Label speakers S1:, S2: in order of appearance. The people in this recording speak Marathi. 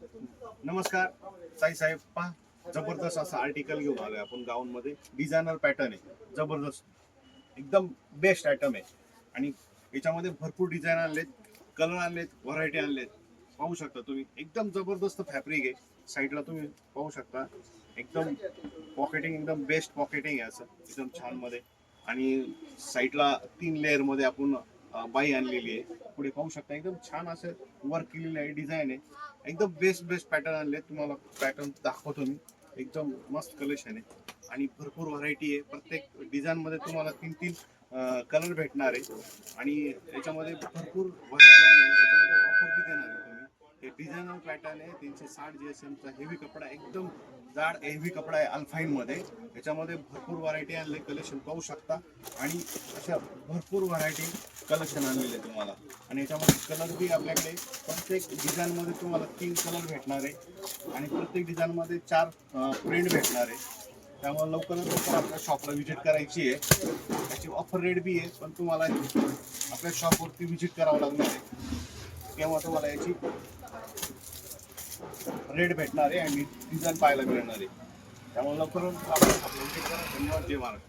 S1: नमस्कार साई साहेब, पहा जबरदस्त असा आर्टिकल घेऊन आलोय आपण गाऊन मध्ये. डिझायनर पॅटर्न आहे, जबरदस्त एकदम बेस्ट आयटम आहे. आणि याच्यामध्ये भरपूर डिझाईन आणलेत, कलर आणलेत, व्हरायटी आणलेत. पाहू शकता तुम्ही, एकदम जबरदस्त फॅब्रिक आहे. साईडला तुम्ही पाहू शकता, एकदम पॉकेटिंग, एकदम बेस्ट पॉकेटिंग आहे असं एकदम छान मध्ये. आणि साईडला 3 लेअर मध्ये आपण बाई आणलेली आहे. पुढे पाहू शकता, एकदम छान असं वर्क केलेलं आहे, डिझाईन आहे. एकदम बेस्ट बेस्ट पॅटर्न आणले. तुम्हाला पॅटर्न दाखवतो मी. एकदम मस्त कलेक्शन आहे आणि भरपूर व्हरायटी आहे. प्रत्येक डिझाईन मध्ये तुम्हाला 3 कलर भेटणार आहे. आणि याच्यामध्ये भरपूर व्हरायटी आहे. याच्यामध्ये ऑफर बी देणार आहे तुम्ही. हे डिझायनर पॅटर्न आहे, 360 GSM चा हेवी कपडा, एकदम जाड हेवी कपडा आहे अल्फाईन मध्ये. याच्यामध्ये भरपूर व्हरायटी आणले, कलेक्शन पाहू शकता. आणि अशा भरपूर व्हरायटी कलेक्शन आणलेले तुम्हाला. आणि याच्यामध्ये कलर बी आपल्याकडे प्रत्येक डिझाईन मध्ये तुम्हाला 3 कलर भेटणार आहे. आणि प्रत्येक डिझाईन मध्ये 4 प्रिंट भेटणार आहे. त्यामुळे लवकरात लवकर आपल्या शॉपला व्हिजिट करायची आहे. त्याची ऑफर रेट बी आहे, पण तुम्हाला आपल्या शॉपवरती व्हिजिट करावं लागणार आहे. तेव्हा तुम्हाला याची रेट भेटणार आहे आणि डिझाईन पाहायला मिळणार आहे. त्यामुळे लवकरात आपल्या शॉपला व्हिजिट करा. धन्यवाद. जय महाराष्ट्र.